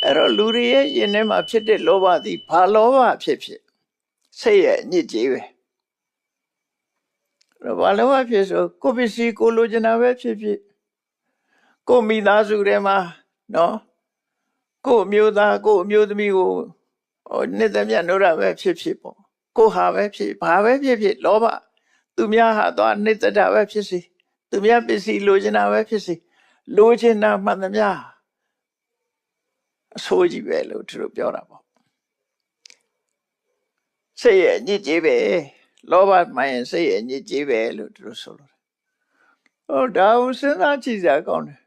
အဲ့တော့လူတွေရဲ့ယင်ထဲမှာဖြစ်တဲ့လောဘသည်ဘာလောဘဖြစ်စိတ်ရဲ့အညစ်အကြေးပဲဘာလောဘဖြစ်ဆိုကိုပစ္စည်းကိုလိုချင်တာပဲဖြစ်ကိုမိသားစုထဲမှာနော်ကိုမျိုးသားကိုမျိုးသမီးကိုနှစ်သက်မြတ်လို့ရပဲဖြစ်ပေါ့ကိုဟာပဲဖြစ်ဘာပဲဖြစ်လောဘသူများဟာတော့နှစ်သက်တာပဲဖြစ်စီသူများပစ္စည်းလိုချင်တာပဲဖြစ်စီလိုချင်တာမှန်သမျှအဆိုးကြီးပဲလို့သူတို့ပြောတာပေါ့စိတ်ရဲ့အညစ်အကြေးပဲလောဘမှန်ရင်စိတ်ရဲ့အညစ်အကြေးပဲလို့သူတို့ဆိုလို့ဒါကိုစဉ်းစားကြည့်စရာကောင်းတယ်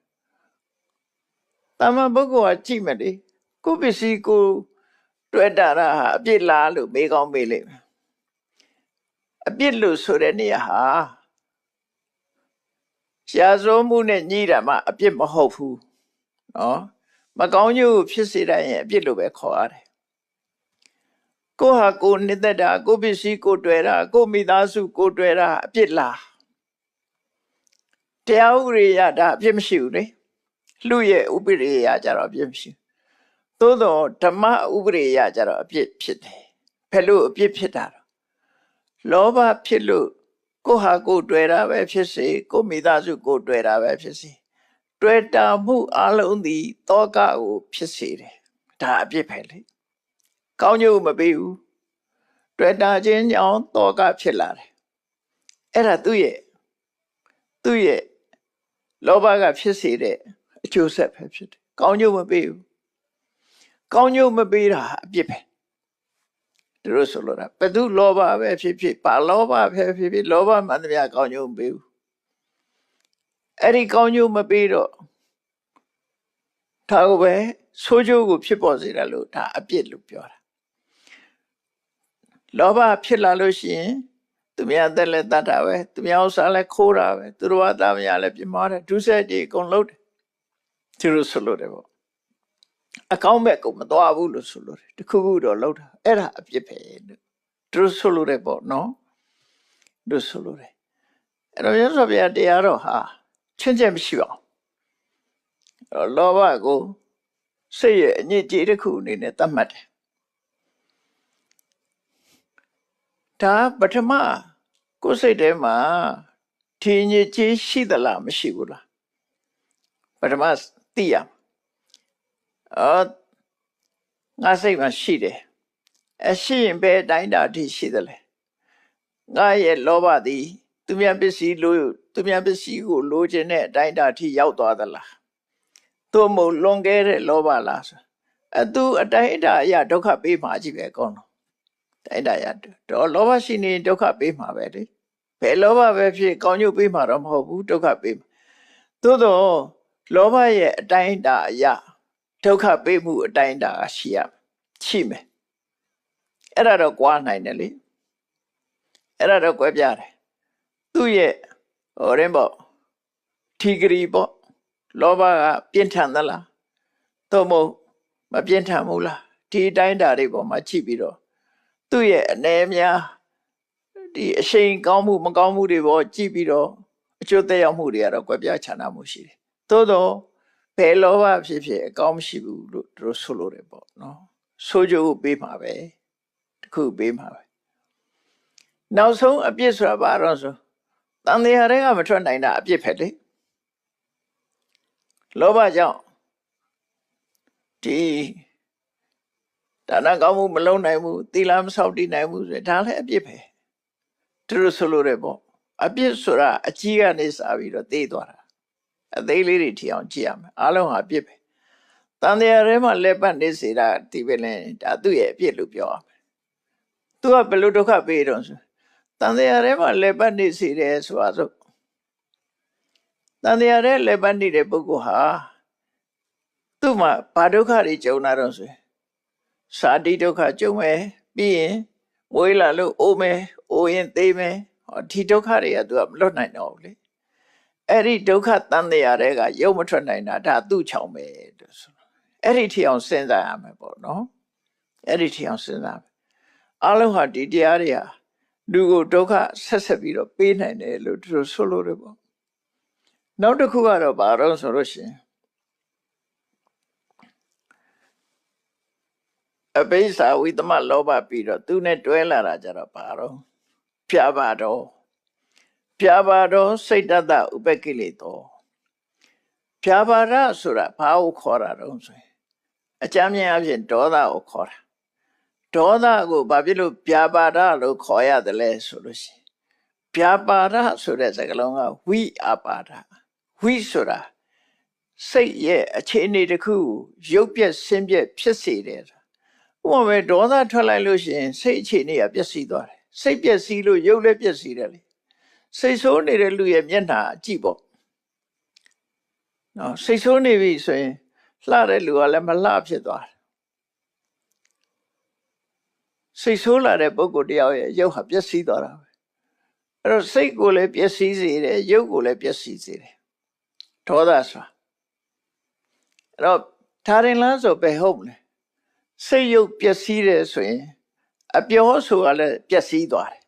တမန်ပုဂ္ဂိုလ်ကကြည့်မယ်လေကိုပစ္စည်းကိုတွေ့တာဟာအပြစ်လားလို့မေးကောင်းမေးလိမ့်မယ်အပြစ်လို့ဆိုတဲ့နေရာဟာရှားစိုးမှုနဲ့ညှိတာမှအပြစ်မဟုတ်ဘူးနော်မကောင်းကျိုးဖြစ်စေတဲ့ရင်အပြစ်လို့ပဲခေါ်ရတယ်ကိုဟာကိုနှစ်သက်တာကိုပစ္စည်းကိုတွေ့တာကိုမိသားစုကိုတွေ့တာအပြစ်လားတရားဥပဒေရတာအပြစ်မရှိဘူးလေလူရဲ့ဥပဒေရကြတော့အပြစ်မရှိသို့တော့ဓမ္မဥပဒေရကြတော့အပြစ်ဖြစ်တယ်ဘယ်လိုအပြစ်ဖြစ်တာလောဘဖြစ်လို့ကိုဟာကိုတွေ့တာပဲဖြစ်စေကိုမိသားစုကိုတွေ့တာပဲဖြစ်စေတွေ့တာမှုအလုံးသည်တောကကိုဖြစ်စေတယ်ဒါအပြစ်ပဲလေကောင်းကျိုးမပေးဘူးတွေ့တာချင်းကြောင့်တောကဖြစ်လာတယ်အဲ့ဒါသူ့ရဲ့လောဘကဖြစ်စေတဲ့အကျိုးဆက်ပဲဖြစ်တယ်ကောင်းကျိုးမပေးဘူးကောင်းကျိုးမပေးတာအပြစ်ပဲသူတို့ဆိုလို့တာဘယ်သူလောဘပဲဖြစ်ပါလောဘပဲဖြစ်လောဘမှန်သမျှကောင်းကျိုးမပေးဘူးအဲ့ဒီကောင်းကျိုးမပေးတော့ဒါကိုပဲဆိုးကျိုးကိုဖြစ်ပေါ်စေတယ်လို့ဒါအပြစ်လို့ပြောတာလောဘဖြစ်လာလို့ရှိရင်သူများသက်လည်းတတ်တာပဲသူများဥစ္စာလည်းခိုးတာပဲသူတို့ဘာသာမရလည်းပြမာတယ်ဒုစရိုက်တွေအကုန်လုံးတယ်သူတို့ဆိုလို့တယ်ပေါ့အကောင်းမဲ့ကိုမတော်ဘူးလို့ဆိုလို့တယ်တခုခုတော့လောက်တာအဲ့ဒါအပြစ်ပဲလို့သူတို့ဆိုလို့တယ်ပေါ့နော်တို့ဆိုလို့တယ်အဲ့တော့ရသော်ဗျာတရားတော်ဟာချင်းချက်မရှိပါဘူးလောဘကိုစိတ်ရဲ့အညစ်အကြေးတစ်ခုအနေနဲ့သတ်မှတ်တယ်ဒါပထမကိုယ်စိတ်ထဲမှာထင်ညစ်ကြေးရှိသလားမရှိဘူးလားပထမသိရငါစိတ်မှာရှိတယ်ရှိရင်ဘယ်အတိုင်းတာထိရှိသလဲငါရဲ့လောဘသည်သူများပစ္စည်းကိုလိုချင်တဲ့အတိုင်းတာထိရောက်သွားသလားသို့မဟုတ်လွန်ကဲတဲ့လောဘလားသူအတိုင်းတာအရာဒုက္ခပေးမှာကြီးပဲကောင်းတော့တိုင်းတာရတော့လောဘရှိနေဒုက္ခပေးမှာပဲလေဘယ်လောဘပဲဖြစ်ကောင်းကျိုးပေးမှာတော့မဟုတ်ဘူးဒုက္ခပေးမှာသို့တော့လောဘရဲ့အတိုင်းတာအရာဒုက္ခပေးမှုအတိုင်းတာရှိမယ်အဲ့ဒါတော့ကွာနိုင်တယ်လေအဲ့ဒါတော့ကွဲပြားတယ်သူ့ရဲ့ပေါ့ထီဂရီပေါ့လောဘကပြင်းထန်သလားသို့မဟုတ်မပြင်းထန်ဘူးလားဒီအတိုင်းတာတွေပေါ်မှာကြည့်ပြီးတော့သူ့ရဲ့အနေများဒီအရှိန်ကောင်းမှုမကောင်းမှုတွေပေါ်ကြည့်ပြီးတော့အကျိုးသက်ရောက်မှုတွေကတော့ကွဲပြားခြားနားမှုရှိတယ်သို့တော့ဘယ်လောဘဖြစ်အကောင်းမရှိဘူးလို့သူတို့ဆိုလို့တယ်ပေါ့နော်ဆိုကြပေးမှာပဲတခုပေးမှာပဲနောက်ဆုံးအပြစ်ဆိုတာဘာတော့ဆိုတန်တရားတွေကမထွက်နိုင်တာအပြစ်ပဲလေလောဘကြောင့်ဒီဒါနကောင်းမှုမလုံးနိုင်ဘူးသီလမဆောက်တည်နိုင်ဘူးဆိုဒါလည်းအပြစ်ပဲသူတို့ဆိုလို့တယ်ပေါ့အပြစ်ဆိုတာအကြီးကနေစပြီးတော့သိသွားတာအသေးလေးတွေထီအောင်ကြည့်ရမယ်အားလုံးဟာအပြစ်ပဲတန်တရားထဲမှာလက်ပတ်နေစေတာဒီပဲလဲဒါသူ့ရဲ့အပြစ်လို့ပြောရမယ်သူကဘယ်လိုဒုက္ခပေးတော့ဆိုတန်တရားထဲမှာလက်ပတ်နေစေတယ်ဆိုတာဆိုတန်တရားထဲလက်ပတ်နေတဲ့ပုဂ္ဂိုလ်ဟာသူ့မှာဘာဒုက္ခတွေကြုံလာတော့ဆိုစာတိဒုက္ခကြုံမယ်ပြီးရင်မွေးလာလို့အိုးမယ်အိုးရင်သေးမယ်ဒီဒုက္ခတွေကသူကမလွတ်နိုင်တော့ဘူးလေအဲ့ဒီဒုက္ခတန်တရားတွေကရုပ်မထွက်နိုင်တာဒါသူ့ချောင်ပဲလို့ဆိုအဲ့ဒီထီအောင်စဉ်းစားရမယ်ပေါ့နော်အဲ့ဒီထီအောင်စဉ်းစားမယ်အလုံးဟာဒီတရားတွေဟာလူကိုဒုက္ခဆက်ပြီးတော့ပေးနိုင်တယ်လို့သူတို့ဆိုလို့တယ်ပေါ့နောက်တစ်ခုကတော့ဘာတော့ဆိုလို့ရှိရင် အဘိဓါဝိသမလောဘပြီးတော့သူနဲ့တွဲလာတာကြတော့ဘာတော့ပြပါတော့စိတ်တတဥပကိလေသောပြပါရဆိုတာဘာကိုခေါ်တာတော့ဆိုရင်အကြမ်းမြင်အဖြစ်ဒေါသကိုခေါ်တာဒေါသကိုဘာဖြစ်လို့ပြပါရလို့ခေါ်ရတယ်လဲဆိုလို့ရှိရင်ပြပါရဆိုတဲ့စကားလုံးကဝိအပါဒဝိဆိုတာစိတ်ရဲ့အခြေအနေတစ်ခုရုပ်ပြက်ဆင်းပြက်ဖြစ်စေတယ်ဥပမာဒေါသထွက်လိုက်လို့ရှိရင်စိတ်အခြေအနေကပျက်စီးသွားတယ်စိတ်ပျက်စီးလို့ရုပ်လည်းပျက်စီးတယ်လေစိတ်ဆိုးနေတဲ့လူရဲ့မျက်နှာကြည့်ပေါ့နော်စိတ်ဆိုးနေပြီဆိုရင်လှတဲ့လူကလည်းမလှဖြစ်သွားတယ်စိတ်ဆိုးလာတဲ့ပုဂ္ဂိုလ်တယောက်ရဲ့ရုပ်ဟာပျက်စီးသွားတာပဲအဲ့တော့စိတ်ကိုလည်းပျက်စီးစေတယ်ရုပ်ကိုလည်းပျက်စီးစေတယ်ဒေါသဆိုတာအဲ့တော့ဒါရင်လားဆိုပဲဟုတ်မလဲစိတ်ရုပ်ပျက်စီးတယ်ဆိုရင်အပြောဆိုတာလည်းပျက်စီးသွားတယ်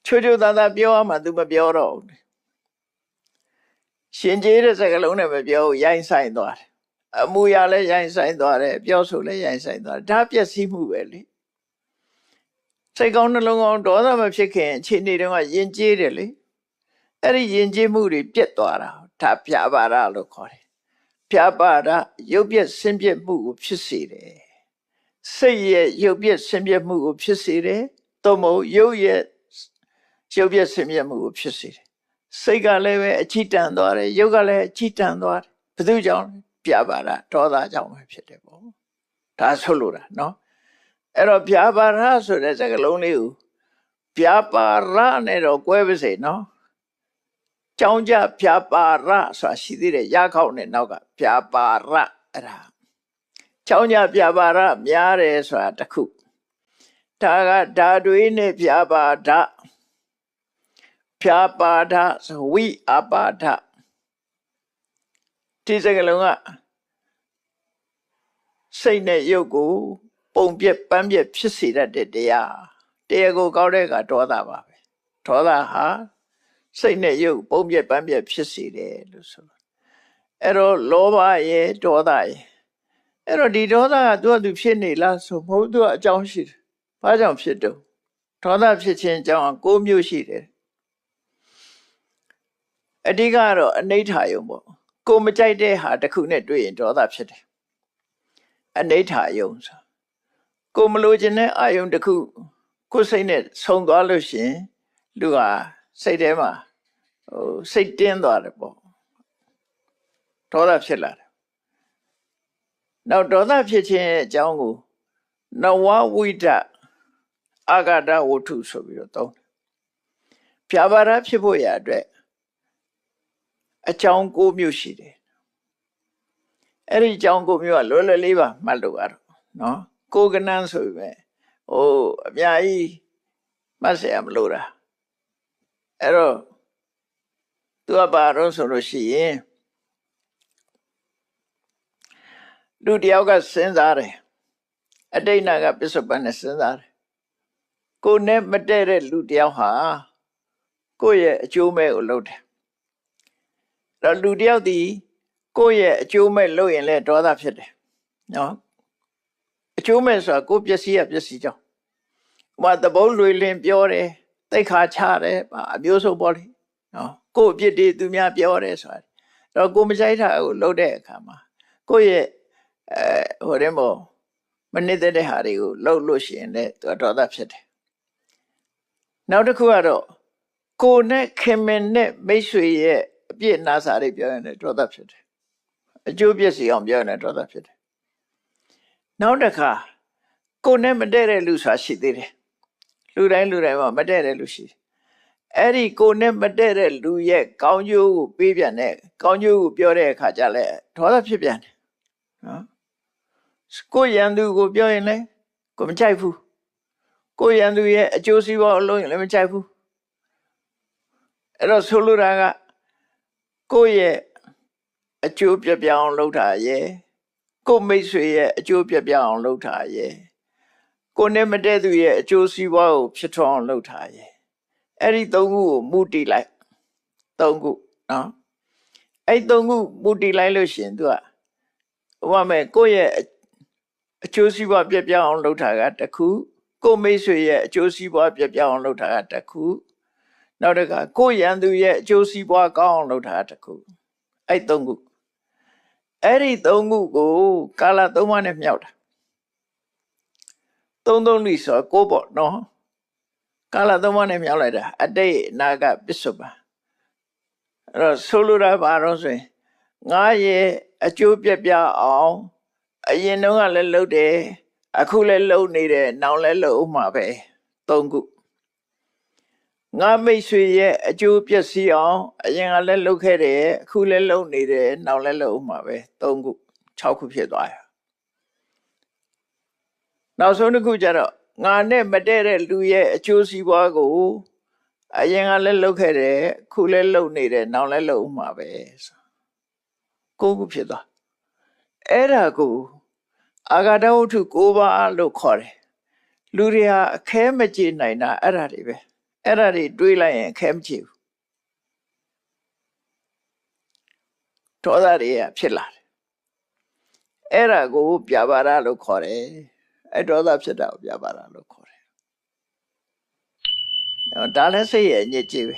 ချိုးသားပြောမှ तू မပြောတော့ဘူးရှင်ကျေးတဲ့စကားလုံးနဲ့မပြောဘူးရိုင်းဆိုင်သွားတယ်အမူအရာလည်းရိုင်းဆိုင်သွားတယ်ပြောဆိုလည်းရိုင်းဆိုင်သွားတယ်ဒါပျက်စီးမှုပဲလေစိတ်ကောင်းနှလုံးကောင်းဒေါသမဖြစ်ခင်အခြေအနေတုန်းကယဉ်ကျေးတယ်လေအဲ့ဒီယဉ်ကျေးမှုတွေပြတ်သွားတာဒါပြပါရလို့ခေါ်တယ်ပြပါရရုပ်ပြက်ဆင်းပြက်မှုကိုဖြစ်စေတယ်စိတ်ရဲ့ရုပ်ပြက်ဆင်းပြက်မှုကိုဖြစ်စေတယ်သို့မဟုတ်ရုပ်ရဲ့ရုပ်ပြက်ဆင်းပြက်မှုကိုဖြစ်စေတယ်စိတ်ကလည်းပဲအချီတန်သွားတယ်ရုပ်ကလည်းအချီတန်သွားတယ်ဘယ်သူကြောင့်ပြပါရဒေါသကြောင့်ပဲဖြစ်တယ်ပေါ့ဒါဆိုလို့တာနော်အဲ့တော့ပြပါရဆိုတဲ့စကားလုံးလေးကိုပြပါရနဲ့တော့꿰ပါစေနော်ကြောင်းကြပြပါရဆိုတာရှိသေးတယ်ရခောက်နဲ့နောက်ကပြပါရအဲ့ဒါကြောင်းကြပြပါရများတယ်ဆိုတာတစ်ခုဒါကဓာတွေနဲ့ပြပါဒပြပါဒဝိအပါဒဒီစကားလုံးကစိတ်နဲ့ရုပ်ကိုပုံပြက်ပန်းပြက်ဖြစ်စေတတ်တဲ့တရားကိုကောက်တဲ့ကဒေါသပါပဲဒေါသဟာစိတ်နဲ့ရုပ်ပုံပြက်ပန်းပြက်ဖြစ်စေတယ်လို့ဆိုလို့အဲ့တော့လောဘရဲ့ဒေါသရဲ့အဲ့တော့ဒီဒေါသကသူဖြစ်နေလားဆိုမဟုတ်သူကအကြောင်းရှိတယ်ဘာကြောင့်ဖြစ်တော့ဒေါသဖြစ်ခြင်းအကြောင်းက9မျိုးရှိတယ်အဓိကတော့အနိဋ္ဌာယုံပေါ့ကိုမကြိုက်တဲ့ဟာတစ်ခုနဲ့တွေ့ရင်ဒေါသဖြစ်တယ်အနိဋ္ဌာယုံဆိုကိုမလိုချင်တဲ့အာယုံတစ်ခုကိုယ်စိတ်နဲ့ဆုံသွားလို့ရှိရင်လူဟာစိတ်ထဲမှာစိတ်တင်းသွားတယ်ပေါ့ဒေါသဖြစ်လာတယ်နောက်ဒေါသဖြစ်ခြင်းရဲ့အကြောင်းကိုနဝဝိဒအာဂတဝတ္ထုဆိုပြီးတော့သုံးတယ်ပြပါရဖြစ်ဖို့ရအတွက်အကြောင်း9မျိုးရှိတယ်အဲ့ဒီအကြောင်း9မျိုးကလွယ်လွယ်လေးပါမှတ်လို့ရတော့နော်ကိုကနန်းဆိုပြီးပဲအများကြီးမှတ်เสียမလို့တာအဲ့တော့သူကဘာတော့ဆိုလို့ရှိရင်လူတယောက်ကစဉ်းစားတယ်အတိတ်နာကပစ္စုပန်နဲ့စဉ်းစားတယ်ကိုနဲ့မတည့်တဲ့လူတယောက်ဟာကိုယ့်ရဲ့အကျိုးမဲ့ကိုလုပ်တယ်အဲ့တော့လူတယောက်ဒီကိုယ့်ရဲ့အကျိုးမဲ့လုပ်ရင်လည်းဒေါသဖြစ်တယ်နော်အကျိုးမဲ့ဆိုတာကိုယ်ပျက်စီးရပျက်စီးကြောင်းဟိုသဘောလွေလင်းပြောတယ်တိတ်ခါချတယ်အမျိုးစုံပေါ့လေနော်ကိုယ့်အပြစ်တွေသူများပြောတယ်ဆိုတာအဲ့တော့ကိုမကြိုက်တာကိုလုပ်တဲ့အခါမှာကိုယ့်ရဲ့ဟိုတဲ့မို့မနစ်တဲ့ဟာတွေကိုလှုပ်လို့ရှိရင်လည်းသူဒေါသဖြစ်တယ်နောက်တစ်ခုကတော့ကိုနဲ့ခင်မင်နဲ့မိတ်ဆွေရဲ့အပြစ်နာစာတွေပြောရင်လည်းဒေါသဖြစ်တယ်အကျိုးပျက်စီးအောင်ပြောရင်လည်းဒေါသဖြစ်တယ်နောက်တစ်ခါကိုနဲ့မတည့်တဲ့လူဆိုတာရှိသေးတယ်လူတိုင်းမှာမတည့်တဲ့လူရှိအဲ့ဒီကိုနဲ့မတည့်တဲ့လူရဲ့ကောင်းကျိုးကိုပေးပြန်တဲ့ကောင်းကျိုးကိုပြောတဲ့အခါကျလဲဒေါသဖြစ်ပြန်တယ်နော်ကိုရန်သူကိုပြောရင်လည်းကိုမကြိုက်ဘူးကိုရန်သူရဲ့အကျိုးစီးပွားအလုံးရင်လည်းမကြိုက်ဘူးအဲ့တော့ဆိုလိုတာကကိုရဲ့အကျိုးပြပြအောင်လုပ်တာရဲ့ကိုမိတ်ဆွေရဲ့အကျိုးပြပြအောင်လုပ်တာရဲ့ကိုနဲ့မတည့်သူရဲ့အကျိုးစီးပွားကိုဖြစ်ထွန်းအောင်လုပ်တာရဲ့အဲ့ဒီ3ခုကိုမူတည်လိုက်3ခုနော်အဲ့3ခုမူတည်လိုက်လို့ရှင်သူကဟိုမဲ့ကိုယ့်ရဲ့ အကျိုးစီးပွားပြပြောင်းအောင်လုပ်တာကတစ်ခုကိုမိတ်ဆွေရဲ့အကျိုးစီးပွားပြပြောင်းအောင်လုပ်တာကတစ်ခုနောက်တစ်ခါကိုရန်သူရဲ့အကျိုးစီးပွားကောင်းအောင်လုပ်တာကတစ်ခုအဲ့သုံးခုအဲ့ဒီသုံးခုကိုကာလသုံးပါးနဲ့မြောက်တာသုံးလိဆိုကိုပေါ့နော်ကာလသုံးပါးနဲ့မြောက်လိုက်တာအတိတ်အနာဂတ်ပစ္စုပန်အဲ့တော့ဆိုလိုတာဘာလို့ဆိုရင်ငါရဲ့အကျိုးပြပြောင်းအောင်အရင်တုန်းကလည်းလုပ်တယ်အခုလည်းလုပ်နေတယ်နောက်လည်းလုပ်ဦးမှာပဲသုံးခုငါမိတ်ဆွေရဲ့အကျိုးပျက်စီးအောင်အရင်ကလည်းလုပ်ခဲ့တယ်အခုလည်းလုပ်နေတယ်နောက်လည်းလုပ်ဦးမှာပဲသုံးခု6ခုဖြစ်သွားရနောက်ဆုံးတစ်ခုကျတော့ငါနဲ့မတည့်တဲ့လူရဲ့အကျိုးစီးပွားကိုအရင်ကလည်းလုပ်ခဲ့တယ်အခုလည်းလုပ်နေတယ်နောက်လည်းလုပ်ဦးမှာပဲ9ခုဖြစ်သွားအဲ့ဒါကိုအာဂတဝတ္ထု9ပါးလို့ခေါ်တယ်လူတွေဟာအခဲမကြေနိုင်တာအဲ့ဒါတွေပဲအဲ့ဒါတွေတွေးလိုက်ရင်အခဲမကြေဘူးဒေါသတွေကဖြစ်လာတယ်အဲ့ဒါကိုပြပါရလို့ခေါ်တယ်အဲ့ဒေါသဖြစ်တာကိုပြပါရလို့ခေါ်တယ်ဒါလည်းစိတ်ရဲ့အညစ်အကြေးပဲ